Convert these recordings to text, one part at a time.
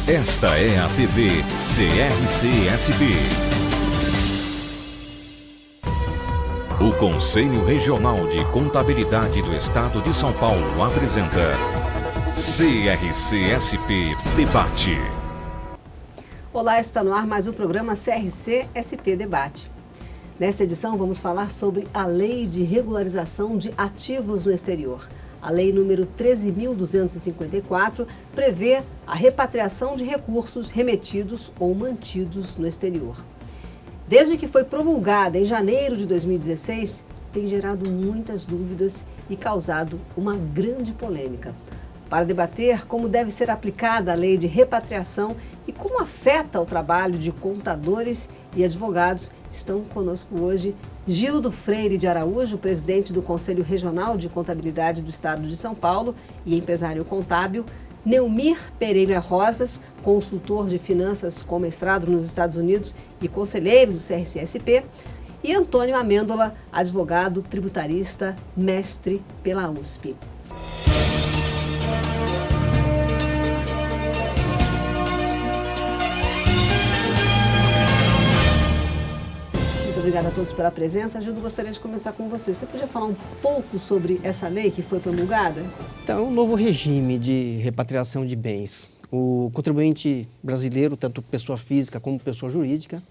Esta é a TV CRC-SP. O Conselho Regional de Contabilidade do Estado de São Paulo apresenta CRC-SP Debate. Olá, está no ar mais um programa CRC-SP Debate. Nesta edição vamos falar sobre a Lei de Regularização de Ativos no Exterior. A Lei número 13.254 prevê a repatriação de recursos remetidos ou mantidos no exterior. Desde que foi promulgada em janeiro de 2016, tem gerado muitas dúvidas e causado uma grande polêmica. Para debater como deve ser aplicada a lei de repatriação e como afeta o trabalho de contadores e advogados, estão conosco hoje Gildo Freire de Araújo, presidente do Conselho Regional de Contabilidade do Estado de São Paulo e empresário contábil, Neumir Pereira Rosas, consultor de finanças com mestrado nos Estados Unidos e conselheiro do CRC-SP, e Antônio Amêndola, advogado tributarista, mestre pela USP. Obrigada a todos pela presença. Gildo, gostaria de começar com você. Você podia falar um pouco sobre essa lei que foi promulgada? Então, um novo regime de repatriação de bens. O contribuinte brasileiro, tanto pessoa física como pessoa jurídica,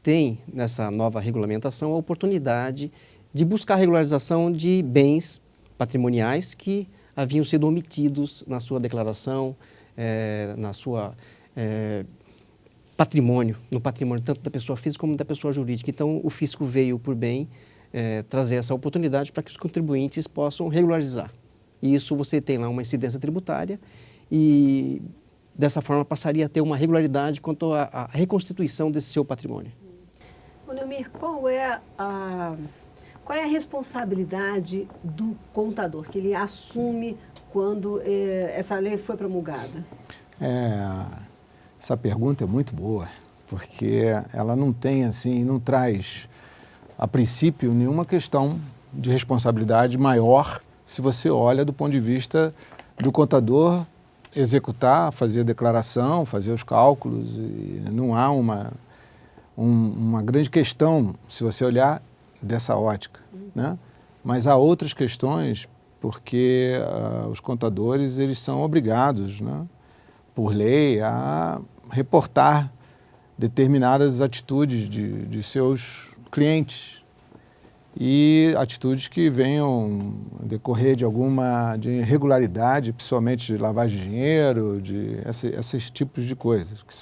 tem nessa nova regulamentação a oportunidade de buscar a regularização de bens patrimoniais que haviam sido omitidos na sua declaração, na sua no patrimônio tanto da pessoa física como da pessoa jurídica. Então, o fisco veio por bem trazer essa oportunidade para que os contribuintes possam regularizar. E isso você tem lá uma incidência tributária e, dessa forma, passaria a ter uma regularidade quanto à reconstituição desse seu patrimônio. Neumir, qual é a responsabilidade do contador que ele assume quando essa lei foi promulgada? Essa pergunta é muito boa, porque ela não tem, assim, não traz, a princípio, nenhuma questão de responsabilidade maior se você olha do ponto de vista do contador executar, fazer a declaração, fazer os cálculos, e não há uma grande questão se você olhar dessa ótica, né? Mas há outras questões, porque os contadores eles são obrigados, né, por lei, a reportar determinadas atitudes de seus clientes e atitudes que venham decorrer de alguma irregularidade, principalmente de lavagem de dinheiro, esses tipos de coisas, que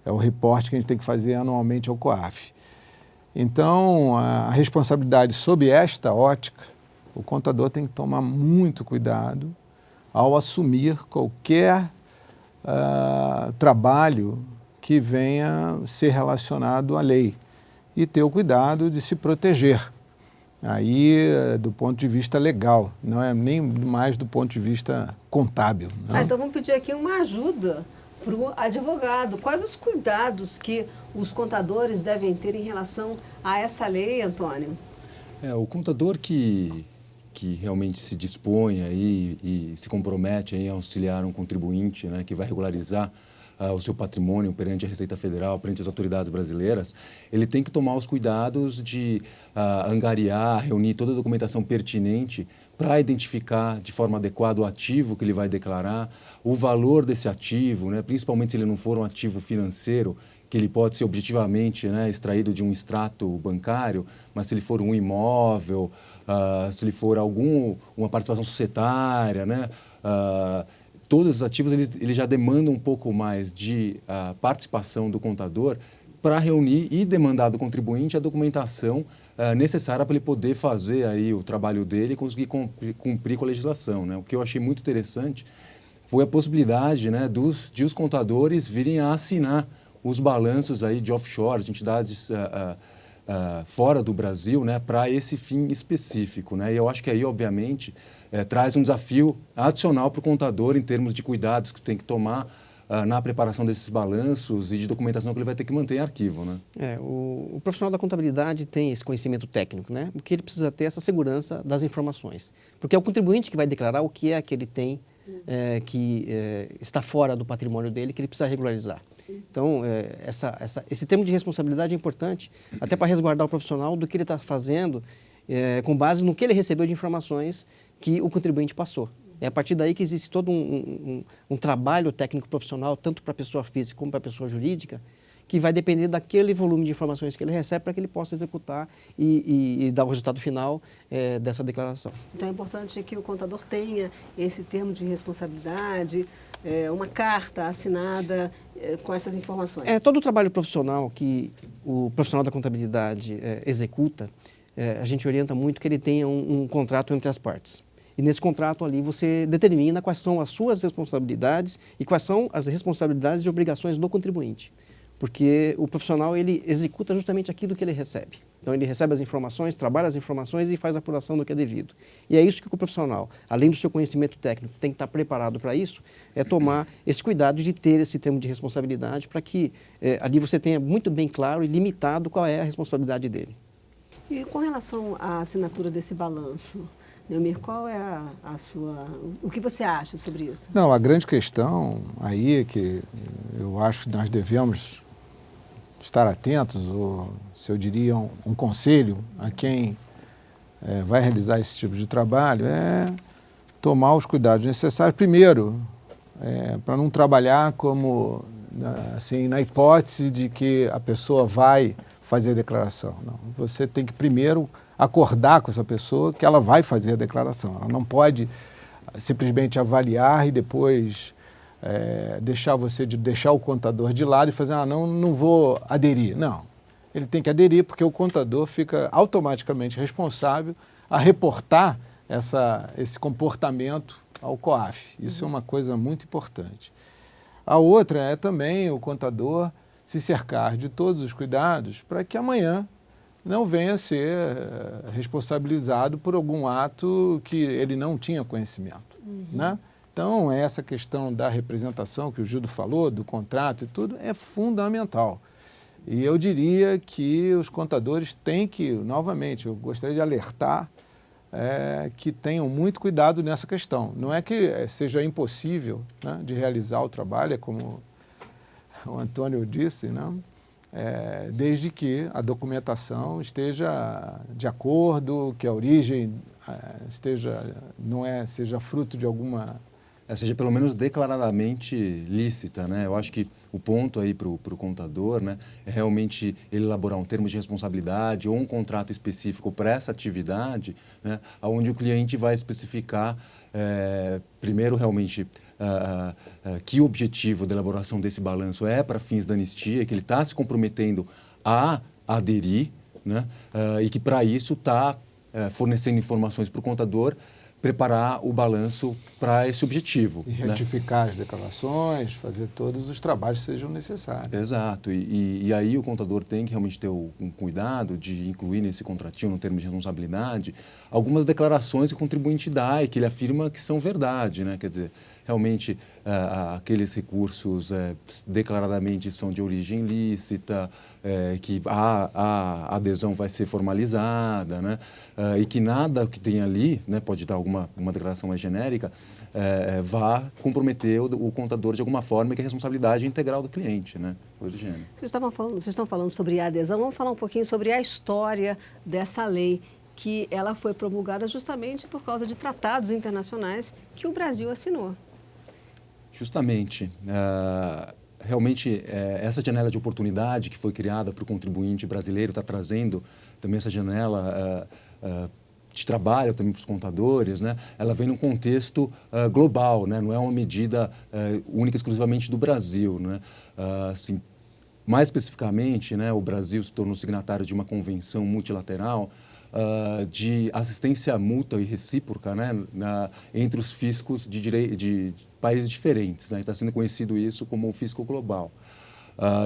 é o reporte que a gente tem que fazer anualmente ao COAF. Então, a responsabilidade sob esta ótica, o contador tem que tomar muito cuidado ao assumir qualquer trabalho que venha ser relacionado à lei e ter o cuidado de se proteger. Aí, do ponto de vista legal, não é nem mais do ponto de vista contábil. Então vamos pedir aqui uma ajuda para o advogado. Quais os cuidados que os contadores devem ter em relação a essa lei, Antônio? O contador que realmente se dispõe aí e se compromete aí a auxiliar um contribuinte, né, que vai regularizar o seu patrimônio perante a Receita Federal, perante as autoridades brasileiras, ele tem que tomar os cuidados de angariar, reunir toda a documentação pertinente para identificar de forma adequada o ativo que ele vai declarar, o valor desse ativo, né, principalmente se ele não for um ativo financeiro, que ele pode ser objetivamente, né, extraído de um extrato bancário, mas se ele for um imóvel, se ele for uma participação societária, né, todos os ativos ele já demandam um pouco mais de participação do contador para reunir e demandar do contribuinte a documentação necessária para ele poder fazer aí o trabalho dele e conseguir cumprir com a legislação, né? O que eu achei muito interessante foi a possibilidade, né, de os contadores virem a assinar os balanços aí de offshore, de entidades fora do Brasil, né, para esse fim específico, né? E eu acho que aí, obviamente, traz um desafio adicional para o contador em termos de cuidados que tem que tomar na preparação desses balanços e de documentação que ele vai ter que manter em arquivo, né? O profissional da contabilidade tem esse conhecimento técnico, né? Porque ele precisa ter essa segurança das informações. Porque é o contribuinte que vai declarar o que é que ele tem que está fora do patrimônio dele, que ele precisa regularizar. Então, esse termo de responsabilidade é importante, até para resguardar o profissional do que ele está fazendo, com base no que ele recebeu de informações que o contribuinte passou. É a partir daí que existe todo um trabalho técnico profissional, tanto para a pessoa física como para a pessoa jurídica, que vai depender daquele volume de informações que ele recebe para que ele possa executar e dar o resultado final dessa declaração. Então é importante que o contador tenha esse termo de responsabilidade, uma carta assinada com essas informações. Todo o trabalho profissional que o profissional da contabilidade executa, a gente orienta muito que ele tenha um contrato entre as partes. E nesse contrato ali você determina quais são as suas responsabilidades e quais são as responsabilidades e obrigações do contribuinte. Porque o profissional, ele executa justamente aquilo que ele recebe. Então, ele recebe as informações, trabalha as informações e faz a apuração do que é devido. E é isso que o profissional, além do seu conhecimento técnico, tem que estar preparado para isso, é tomar esse cuidado de ter esse termo de responsabilidade para que ali você tenha muito bem claro e limitado qual é a responsabilidade dele. E com relação à assinatura desse balanço, Neumir, qual é o que você acha sobre isso? Não, a grande questão aí é que eu acho que nós devemos estar atentos, ou se eu diria um conselho a quem vai realizar esse tipo de trabalho, é tomar os cuidados necessários. Primeiro, para não trabalhar como, assim, na hipótese de que a pessoa vai fazer a declaração. Não, você tem que primeiro acordar com essa pessoa que ela vai fazer a declaração. Ela não pode simplesmente avaliar e depois deixar o contador de lado e fazer, não vou aderir. Não, ele tem que aderir porque o contador fica automaticamente responsável a reportar esse comportamento ao COAF. Isso é uma coisa muito importante. A outra é também o contador se cercar de todos os cuidados para que amanhã não venha a ser responsabilizado por algum ato que ele não tinha conhecimento, né? Então, essa questão da representação que o Gildo falou, do contrato e tudo, é fundamental. E eu diria que os contadores têm que, novamente, eu gostaria de alertar, que tenham muito cuidado nessa questão. Não é que seja impossível, né, de realizar o trabalho, é como o Antônio disse, não? Desde que a documentação esteja de acordo, que a origem seja fruto de alguma... seja pelo menos declaradamente lícita, né? Eu acho que o ponto aí para o contador, né, é realmente ele elaborar um termo de responsabilidade ou um contrato específico para essa atividade, né, onde o cliente vai especificar, primeiro, realmente, que o objetivo da elaboração desse balanço é para fins da anistia, que ele está se comprometendo a aderir, né, e que para isso está fornecendo informações para o contador preparar o balanço para esse objetivo. E retificar, né, as declarações, fazer todos os trabalhos que sejam necessários. Exato. E aí o contador tem que realmente ter um cuidado de incluir nesse contratinho, no termo de responsabilidade, algumas declarações que o contribuinte dá e que ele afirma que são verdade, né? Quer dizer, realmente aqueles recursos declaradamente são de origem lícita, que a adesão vai ser formalizada, né? E que nada que tem ali, né, pode dar uma declaração mais genérica, vá comprometer o contador de alguma forma, que é a responsabilidade integral do cliente, né? Coisa do gênero. Vocês estão falando sobre a adesão, vamos falar um pouquinho sobre a história dessa lei, que ela foi promulgada justamente por causa de tratados internacionais que o Brasil assinou. Justamente. Realmente, essa janela de oportunidade que foi criada para o contribuinte brasileiro está trazendo também essa janela de trabalho também para os contadores, né? Ela vem num contexto global, né? Não é uma medida única exclusivamente do Brasil, né? Assim, mais especificamente, né, o Brasil se tornou signatário de uma convenção multilateral de assistência mútua e recíproca, né, entre os fiscos de países diferentes, né? Está sendo conhecido isso como o fisco global.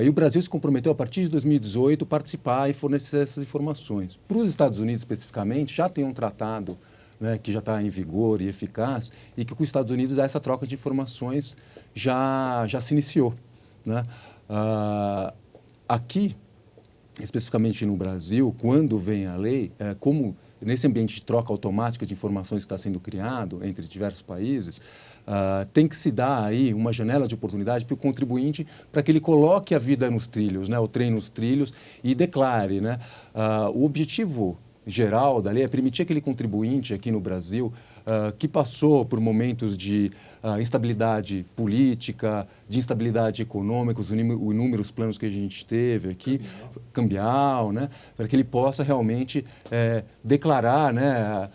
E o Brasil se comprometeu, a partir de 2018, a participar e fornecer essas informações. Para os Estados Unidos, especificamente, já tem um tratado, né, que já está em vigor e eficaz, e que com os Estados Unidos essa troca de informações já se iniciou, né? Aqui, especificamente no Brasil, quando vem a lei, como nesse ambiente de troca automática de informações que está sendo criado entre diversos países, tem que se dar aí uma janela de oportunidade para o contribuinte, para que ele coloque a vida nos trilhos, né, o trem nos trilhos, e declare, né, o objetivo geral da lei é permitir aquele contribuinte aqui no Brasil que passou por momentos de instabilidade política, de instabilidade econômica, os inúmeros planos que a gente teve aqui, cambial, né, para que ele possa realmente declarar, né,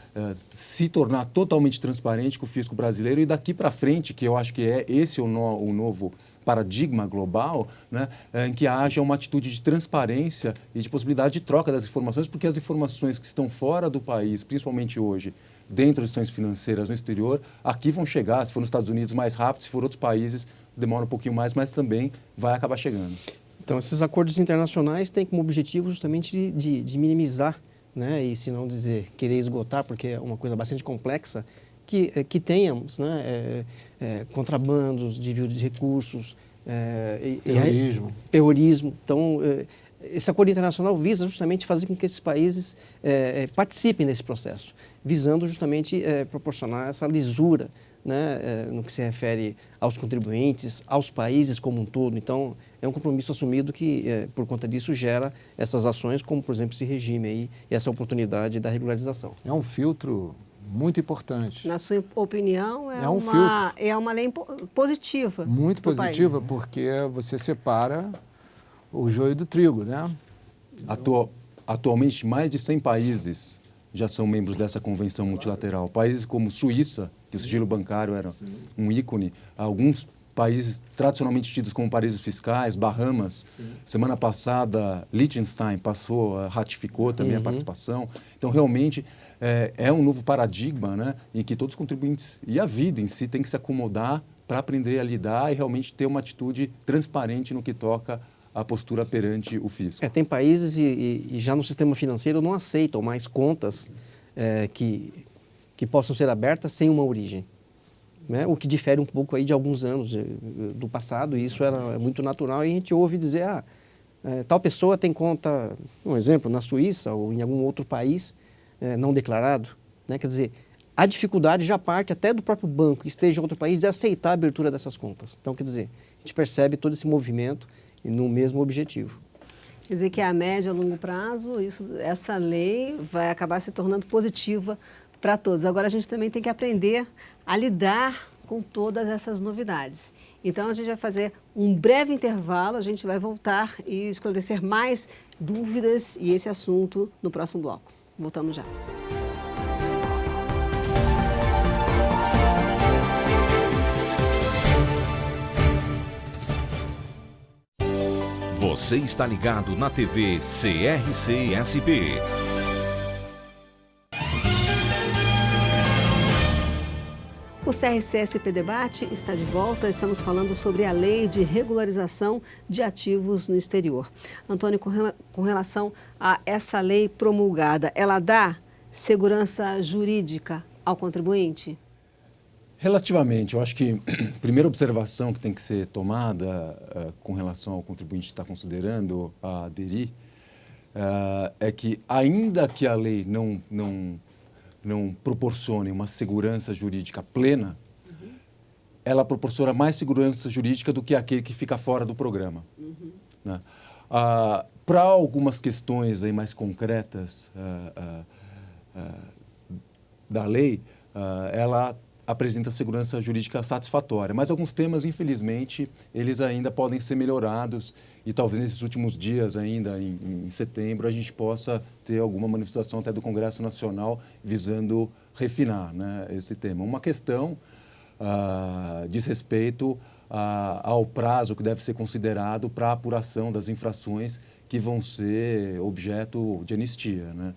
se tornar totalmente transparente com o fisco brasileiro, e daqui para frente, que eu acho que esse é o novo paradigma global, né, em que haja uma atitude de transparência e de possibilidade de troca das informações, porque as informações que estão fora do país, principalmente hoje, dentro das instituições financeiras no exterior, aqui vão chegar, se for nos Estados Unidos, mais rápido, se for outros países, demora um pouquinho mais, mas também vai acabar chegando. Então, esses acordos internacionais têm como objetivo justamente de minimizar, né, e se não dizer querer esgotar, porque é uma coisa bastante complexa, que tenhamos, né, contrabandos, desvio de recursos, terrorismo. Então, esse acordo internacional visa justamente fazer com que esses países participem desse processo, visando justamente proporcionar essa lisura, né, no que se refere aos contribuintes, aos países como um todo. Então, é um compromisso assumido que, por conta disso, gera essas ações, como, por exemplo, esse regime aí, e essa oportunidade da regularização. É um filtro muito importante. Na sua opinião, é um filtro. É uma lei positiva. Muito positiva, país, porque você separa o joio do trigo, né? Atualmente, mais de 100 países já são membros dessa convenção multilateral. Países como Suíça, que o sigilo bancário era um ícone, alguns países tradicionalmente tidos como paraísos fiscais, Bahamas. Semana passada, Liechtenstein ratificou também a participação. Então, realmente, é um novo paradigma, né, em que todos os contribuintes e a vida em si tem que se acomodar para aprender a lidar e realmente ter uma atitude transparente no que toca a postura perante o fisco. Tem países e já no sistema financeiro não aceitam mais contas que possam ser abertas sem uma origem, né? O que difere um pouco aí de alguns anos do passado, e isso era muito natural, e a gente ouve dizer, tal pessoa tem conta, um exemplo, na Suíça ou em algum outro país não declarado, né? Quer dizer, a dificuldade já parte até do próprio banco que esteja em outro país de aceitar a abertura dessas contas. Então, quer dizer, a gente percebe todo esse movimento no mesmo objetivo. Quer dizer que a médio e a longo prazo, essa lei vai acabar se tornando positiva para todos. Agora, a gente também tem que aprender a lidar com todas essas novidades. Então, a gente vai fazer um breve intervalo, a gente vai voltar e esclarecer mais dúvidas e esse assunto no próximo bloco. Voltamos já. Você está ligado na TV CRC-SP. O CRC-SP Debate está de volta. Estamos falando sobre a lei de regularização de ativos no exterior. Antônio, com relação a essa lei promulgada, ela dá segurança jurídica ao contribuinte? Relativamente, eu acho que a primeira observação que tem que ser tomada com relação ao contribuinte que está considerando aderir é que, ainda que a lei não proporcione uma segurança jurídica plena, ela proporciona mais segurança jurídica do que aquele que fica fora do programa. Né? Para algumas questões aí mais concretas da lei, ela apresenta segurança jurídica satisfatória, mas alguns temas, infelizmente, eles ainda podem ser melhorados e talvez nesses últimos dias ainda, em setembro, a gente possa ter alguma manifestação até do Congresso Nacional visando refinar, né, esse tema. Uma questão diz respeito ao prazo que deve ser considerado para a apuração das infrações que vão ser objeto de anistia, né?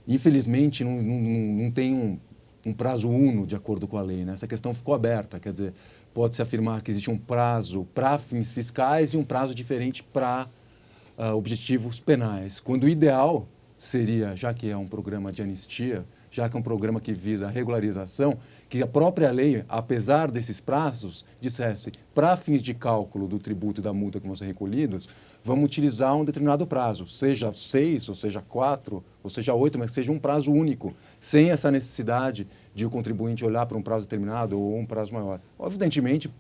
Infelizmente, não tem um prazo uno de acordo com a lei, né? Essa questão ficou aberta, quer dizer, pode-se afirmar que existe um prazo para fins fiscais e um prazo diferente para objetivos penais, quando o ideal seria, já que é um programa de anistia, já que é um programa que visa a regularização, que a própria lei, apesar desses prazos, dissesse, para fins de cálculo do tributo e da multa que vão ser recolhidos, vamos utilizar um determinado prazo, seja 6, ou seja 4, ou seja 8, mas que seja um prazo único, sem essa necessidade de o contribuinte olhar para um prazo determinado ou um prazo maior. Evidentemente,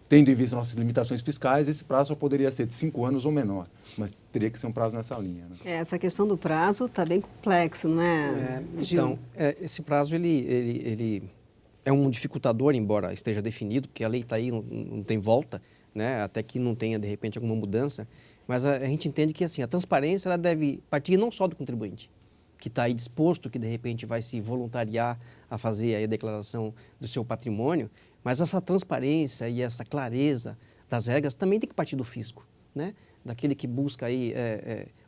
tendo em vista nossas limitações fiscais, esse prazo só poderia ser de 5 anos ou menor, mas teria que ser um prazo nessa linha. Né? Essa questão do prazo está bem complexa, não é, Gil? Então, esse prazo ele é um dificultador, embora esteja definido, porque a lei está aí, não tem volta, né? Até que não tenha, de repente, alguma mudança, mas a gente entende que assim, a transparência ela deve partir não só do contribuinte, que está aí disposto, que de repente vai se voluntariar a fazer aí a declaração do seu patrimônio, mas essa transparência e essa clareza das regras também tem que partir do fisco, né? Daquele que busca aí,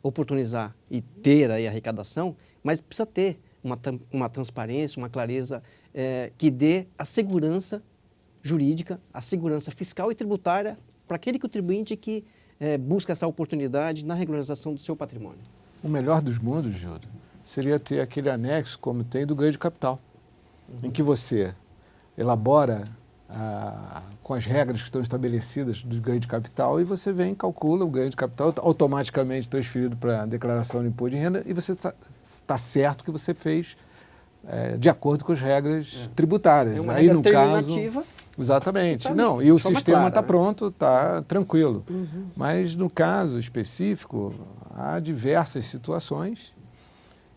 oportunizar e ter aí a arrecadação, mas precisa ter uma transparência, uma clareza que dê a segurança jurídica, a segurança fiscal e tributária para aquele contribuinte que busca essa oportunidade na regularização do seu patrimônio. O melhor dos mundos, Gildo, seria ter aquele anexo como tem do ganho de capital, em que você elabora com as regras que estão estabelecidas do ganho de capital e você vem e calcula o ganho de capital automaticamente transferido para a declaração de imposto de renda e você está certo que você fez de acordo com as regras tributárias. É uma aí regra no terminativa. caso, exatamente. Tá Não, e o forma sistema está clara, né? pronto, está tranquilo. Mas no caso específico, há diversas situações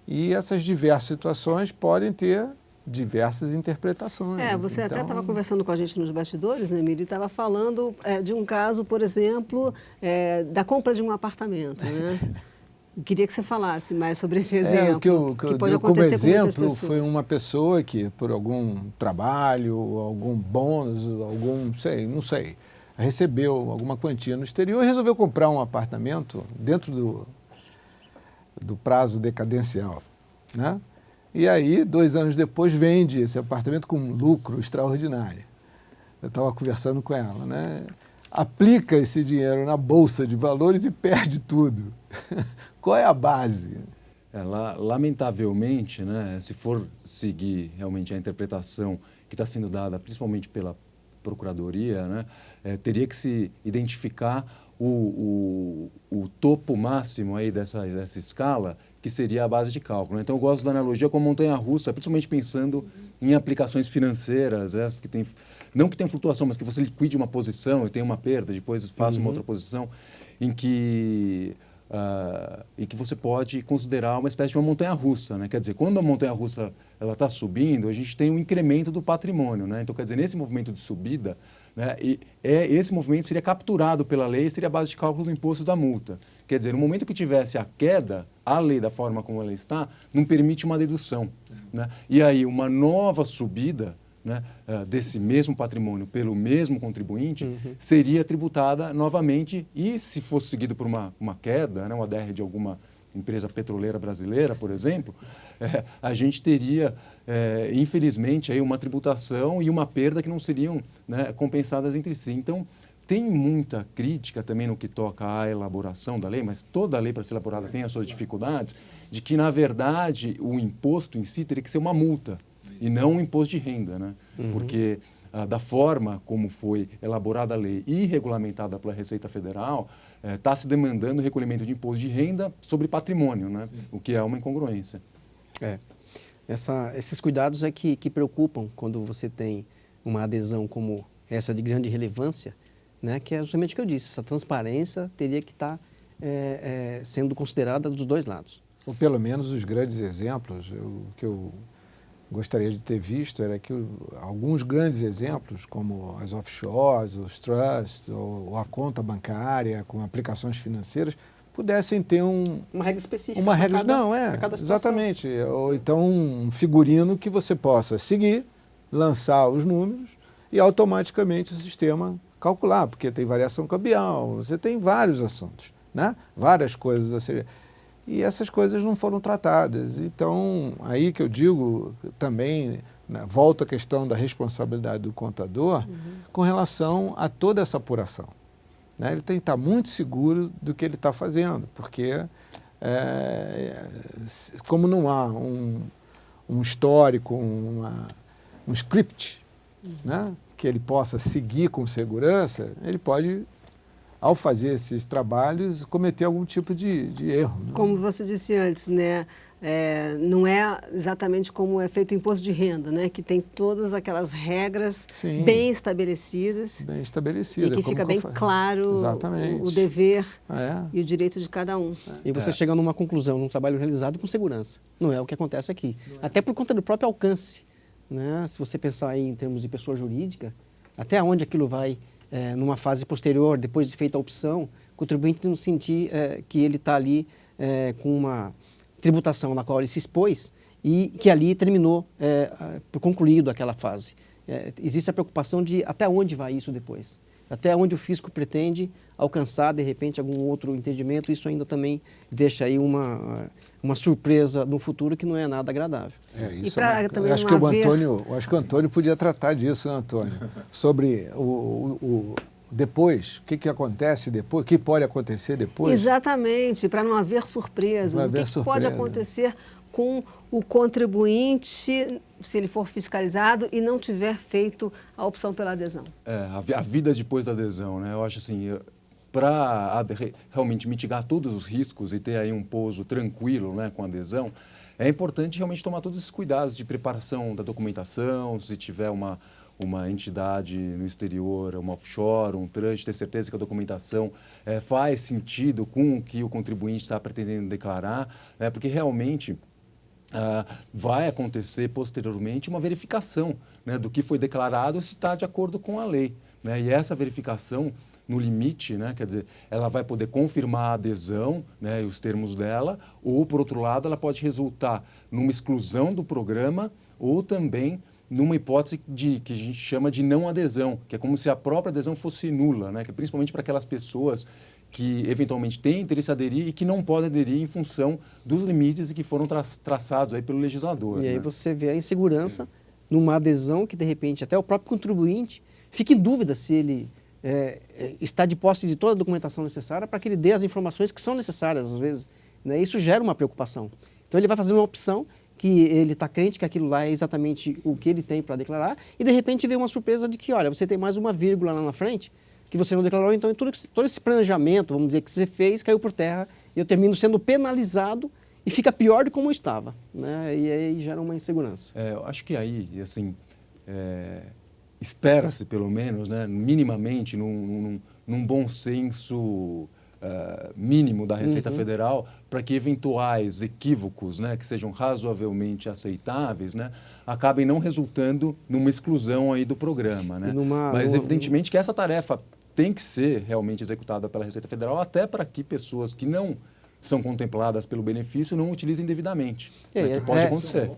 e essas diversas situações podem ter diversas interpretações. Você até estava conversando com a gente nos bastidores, né, Miri? Estava falando de um caso, por exemplo, da compra de um apartamento, né? Queria que você falasse mais sobre esse exemplo. O que eu pode dei acontecer como com muitas exemplo pessoas. foi uma pessoa que, por algum trabalho, algum bônus, não sei, recebeu alguma quantia no exterior e resolveu comprar um apartamento dentro do prazo decadencial, né? E aí, 2 anos depois, vende esse apartamento com um lucro extraordinário. Eu estava conversando com ela, né? Aplica esse dinheiro na Bolsa de Valores e perde tudo. Qual é a base? Lamentavelmente, né, se for seguir realmente a interpretação que está sendo dada, principalmente pela Procuradoria, né, teria que se identificar o topo máximo aí dessa escala, que seria a base de cálculo. Então, eu gosto da analogia com a montanha-russa, principalmente pensando em aplicações financeiras, essas que tem, não que tenham flutuação, mas que você liquide uma posição e tenha uma perda, depois faça uma outra posição, em que você pode considerar uma espécie de uma montanha-russa, né? Quer dizer, quando a montanha-russa está subindo, a gente tem um incremento do patrimônio, né? Então, quer dizer, nesse movimento de subida, né, esse movimento seria capturado pela lei e seria a base de cálculo do imposto da multa. Quer dizer, no momento que tivesse a queda, a lei, da forma como ela está, não permite uma dedução, né? E aí, uma nova subida, né, desse mesmo patrimônio pelo mesmo contribuinte seria tributada novamente e, se fosse seguido por uma queda, né, uma DR de alguma empresa petroleira brasileira, por exemplo, a gente teria, infelizmente, aí uma tributação e uma perda que não seriam, né, compensadas entre si. Então, tem muita crítica também no que toca à elaboração da lei, mas toda a lei para ser elaborada tem as suas dificuldades, de que, na verdade, o imposto em si teria que ser uma multa e não um imposto de renda, né? Porque da forma como foi elaborada a lei e regulamentada pela Receita Federal, está se demandando o recolhimento de imposto de renda sobre patrimônio, né? O que é uma incongruência. Esses cuidados é que preocupam quando você tem uma adesão como essa de grande relevância, né? Que é justamente o que eu disse, essa transparência teria que estar sendo considerada dos dois lados. Ou pelo menos os grandes exemplos, o que eu gostaria de ter visto era que alguns grandes exemplos, como as offshores, os trusts, ou a conta bancária com aplicações financeiras, pudessem ter uma regra específica. Uma regra, cada situação. Exatamente. Ou então um figurino que você possa seguir, lançar os números e automaticamente o sistema calcular, porque tem variação cambial, você tem vários assuntos, né? Várias coisas a ser... E essas coisas não foram tratadas. Então, aí que eu digo também, né, volta a questão da responsabilidade do contador com relação a toda essa apuração, né? Ele tem que estar muito seguro do que ele está fazendo, porque como não há um histórico, um script, né, que ele possa seguir com segurança, ele pode, ao fazer esses trabalhos, cometer algum tipo de erro. Né? Como você disse antes, né? Não é exatamente como é feito o imposto de renda, né? Que tem todas aquelas regras Sim, bem estabelecidas. bem estabelecidas. E que fica bem claro o dever e o direito de cada um. E você chega numa conclusão, num trabalho realizado com segurança. Não é o que acontece aqui. Até por conta do próprio alcance. Né? Se você pensar aí em termos de pessoa jurídica, até onde aquilo vai numa fase posterior, depois de feita a opção, o contribuinte não sentir que ele está ali com uma tributação na qual ele se expôs e que ali terminou por concluído aquela fase. Existe a preocupação de até onde vai isso depois, até onde o fisco pretende alcançar, de repente, algum outro entendimento. Isso ainda também deixa aí uma surpresa no futuro que não é nada agradável. Isso eu acho que o Antônio podia tratar disso, né, Antônio? Sobre depois, o que acontece depois, o que pode acontecer depois. Exatamente, para não haver surpresas. O que pode acontecer com o contribuinte, se ele for fiscalizado e não tiver feito a opção pela adesão? A vida depois da adesão, né? Eu acho assim, para realmente mitigar todos os riscos e ter aí um pouso tranquilo, né, com a adesão, é importante realmente tomar todos esses cuidados de preparação da documentação, se tiver uma entidade no exterior, uma offshore, um trust, ter certeza que a documentação faz sentido com o que o contribuinte está pretendendo declarar, né, porque realmente vai acontecer posteriormente uma verificação, né, do que foi declarado se está de acordo com a lei. Né, e essa verificação, no limite, né, quer dizer, ela vai poder confirmar a adesão, né, e os termos dela, ou, por outro lado, ela pode resultar numa exclusão do programa ou também numa hipótese que a gente chama de não adesão, que é como se a própria adesão fosse nula, né, que é principalmente para aquelas pessoas que eventualmente têm interesse em aderir e que não podem aderir em função dos limites que foram traçados aí pelo legislador. E aí né? você vê a insegurança numa adesão que, de repente, até o próprio contribuinte fica em dúvida se ele está de posse de toda a documentação necessária para que ele dê as informações que são necessárias, às vezes. Né? Isso gera uma preocupação. Então, ele vai fazer uma opção que ele está crente que aquilo lá é exatamente o que ele tem para declarar e, de repente, vê uma surpresa de que, olha, você tem mais uma vírgula lá na frente que você não declarou, então todo esse planejamento, vamos dizer, que você fez, caiu por terra e eu termino sendo penalizado e fica pior de como estava. Né? E aí gera uma insegurança. Eu acho que aí, assim, espera-se, pelo menos, né, minimamente, num bom senso mínimo da Receita Federal, para que eventuais equívocos, né, que sejam razoavelmente aceitáveis, né, acabem não resultando numa exclusão aí do programa. Né? Mas, evidentemente, que essa tarefa tem que ser realmente executada pela Receita Federal, até para que pessoas que não são contempladas pelo benefício não utilizem devidamente. Que pode acontecer.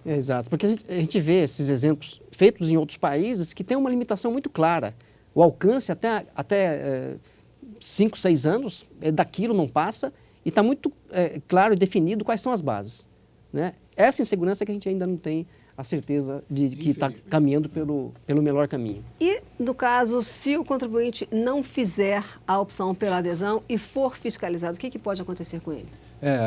Exato, porque a gente vê esses exemplos feitos em outros países que tem uma limitação muito clara. O alcance até 5, 6 anos, daquilo não passa e está muito claro e definido quais são as bases. Né? Essa insegurança é que a gente ainda não tem a certeza de que está caminhando pelo melhor caminho. E, no caso, se o contribuinte não fizer a opção pela adesão e for fiscalizado, o que pode acontecer com ele?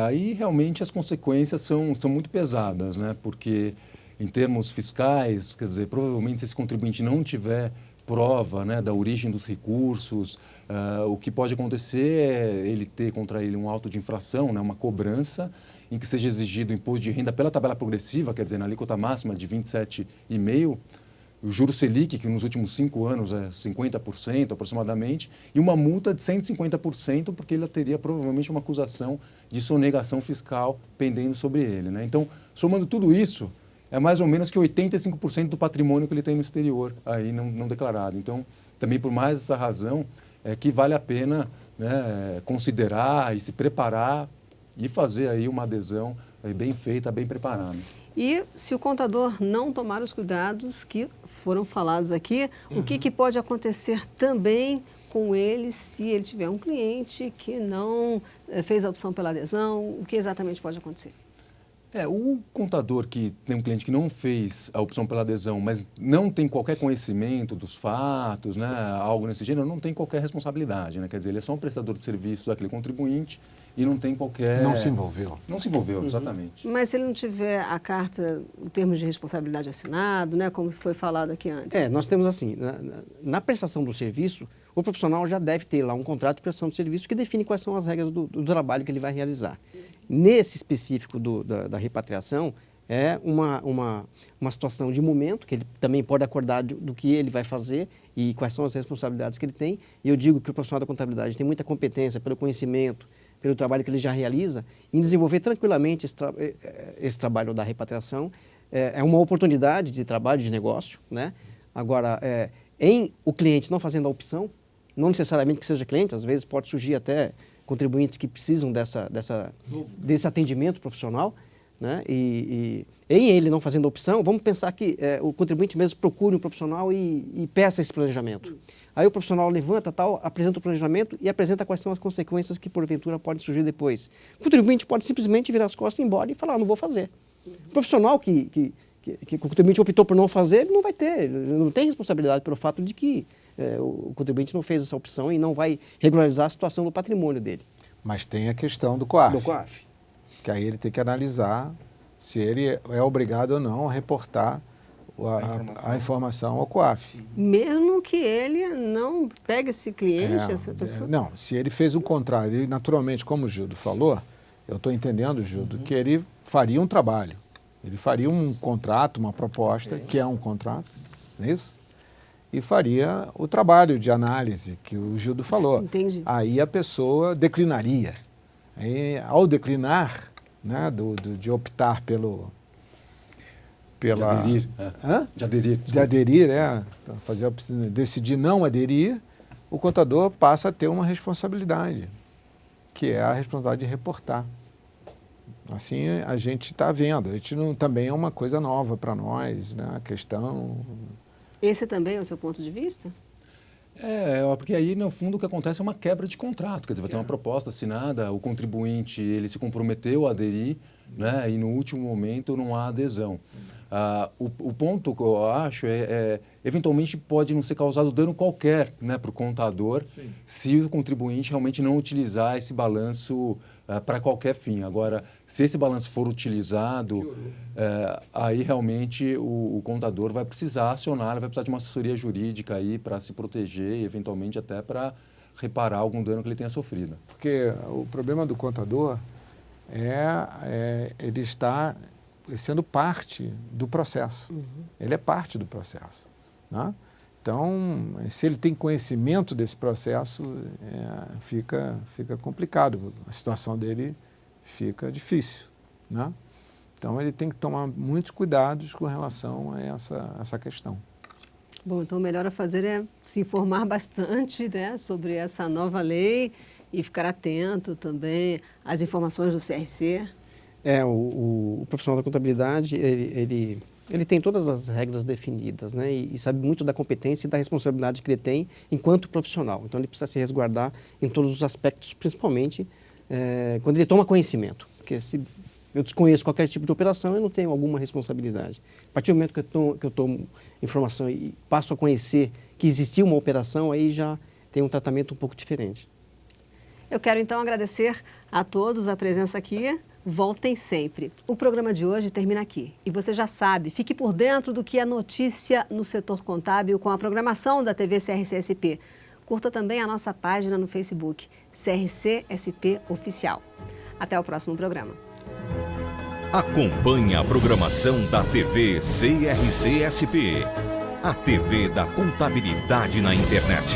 Aí realmente as consequências são muito pesadas, né? Porque em termos fiscais, quer dizer, provavelmente se esse contribuinte não tiver prova, né, da origem dos recursos, o que pode acontecer é ele ter contra ele um auto de infração, né, uma cobrança, em que seja exigido o imposto de renda pela tabela progressiva, quer dizer, na alíquota máxima de 27,5%, o juro Selic, que nos últimos 5 anos é 50% aproximadamente, e uma multa de 150%, porque ele teria provavelmente uma acusação de sonegação fiscal pendendo sobre ele. Né? Então, somando tudo isso, é mais ou menos que 85% do patrimônio que ele tem no exterior, aí não declarado. Então, também por mais essa razão, é que vale a pena, né, considerar e se preparar e fazer aí uma adesão bem feita, bem preparada. E se o contador não tomar os cuidados que foram falados aqui, o que pode acontecer também com ele se ele tiver um cliente que não fez a opção pela adesão? O que exatamente pode acontecer? O contador que tem um cliente que não fez a opção pela adesão, mas não tem qualquer conhecimento dos fatos, né, algo nesse gênero, não tem qualquer responsabilidade, né? Quer dizer, ele é só um prestador de serviço daquele contribuinte e não tem qualquer... Não se envolveu. Não se envolveu, exatamente. Mas se ele não tiver a carta, o termo de responsabilidade assinado, né, como foi falado aqui antes? Nós temos assim, na prestação do serviço, o profissional já deve ter lá um contrato de prestação de serviço que define quais são as regras do trabalho que ele vai realizar. Nesse específico da repatriação, é uma situação de momento, que ele também pode acordar do que ele vai fazer e quais são as responsabilidades que ele tem. E eu digo que o profissional da contabilidade tem muita competência pelo conhecimento, pelo trabalho que ele já realiza, em desenvolver tranquilamente esse trabalho da repatriação. É uma oportunidade de trabalho, de negócio, né? Agora, o cliente não fazendo a opção, não necessariamente que seja cliente, às vezes pode surgir até contribuintes que precisam desse atendimento profissional, né? E em ele não fazendo a opção, vamos pensar que o contribuinte mesmo procure um profissional e peça esse planejamento. Isso. Aí o profissional levanta, apresenta o planejamento e apresenta quais são as consequências que porventura podem surgir depois. O contribuinte pode simplesmente virar as costas e ir embora e falar, não vou fazer. O profissional que o contribuinte optou por não fazer, ele não vai ter, ele não tem responsabilidade pelo fato de que o contribuinte não fez essa opção e não vai regularizar a situação do patrimônio dele. Mas tem a questão do COAF. Do COAF. Que aí ele tem que analisar se ele é obrigado ou não a reportar a informação ao COAF. Mesmo que ele não pegue esse cliente, essa pessoa? Não, se ele fez o contrário, e naturalmente, como o Gildo falou, eu estou entendendo, Gildo, que ele faria um trabalho. Ele faria um contrato, uma proposta, que é um contrato, não é isso? E faria o trabalho de análise que o Gildo falou. Entendi. Aí a pessoa declinaria. Aí, ao declinar, né, de optar De aderir. De aderir. De aderir, decidir não aderir, o contador passa a ter uma responsabilidade, que é a responsabilidade de reportar. Assim a gente está vendo. A gente também é uma coisa nova para nós, né, a questão... Esse também é o seu ponto de vista? Porque aí, no fundo, o que acontece é uma quebra de contrato. Quer dizer, vai ter uma proposta assinada, o contribuinte ele se comprometeu a aderir, né, e no último momento não há adesão. O ponto que eu acho eventualmente pode não ser causado dano qualquer, né, para o contador, sim, se o contribuinte realmente não utilizar esse balanço para qualquer fim. Agora, se esse balanço for utilizado, aí realmente o contador vai precisar acionar, vai precisar de uma assessoria jurídica aí para se proteger e eventualmente até para reparar algum dano que ele tenha sofrido. Porque o problema do contador ele está sendo parte do processo. Uhum. Ele é parte do processo, né? Então, se ele tem conhecimento desse processo, fica complicado. A situação dele fica difícil, né? Então, ele tem que tomar muitos cuidados com relação a essa questão. Bom, então o melhor a fazer é se informar bastante, né, sobre essa nova lei e ficar atento também às informações do CRC. O profissional da contabilidade, ele tem todas as regras definidas, né, e sabe muito da competência e da responsabilidade que ele tem enquanto profissional. Então, ele precisa se resguardar em todos os aspectos, principalmente quando ele toma conhecimento. Porque se eu desconheço qualquer tipo de operação, eu não tenho alguma responsabilidade. A partir do momento que eu tomo informação e passo a conhecer que existia uma operação, aí já tem um tratamento um pouco diferente. Eu quero, então, agradecer a todos a presença aqui. Voltem sempre. O programa de hoje termina aqui. E você já sabe, fique por dentro do que é notícia no setor contábil com a programação da TV CRC-SP. Curta também a nossa página no Facebook, CRC-SP Oficial. Até o próximo programa. Acompanhe a programação da TV CRC-SP, a TV da contabilidade na internet.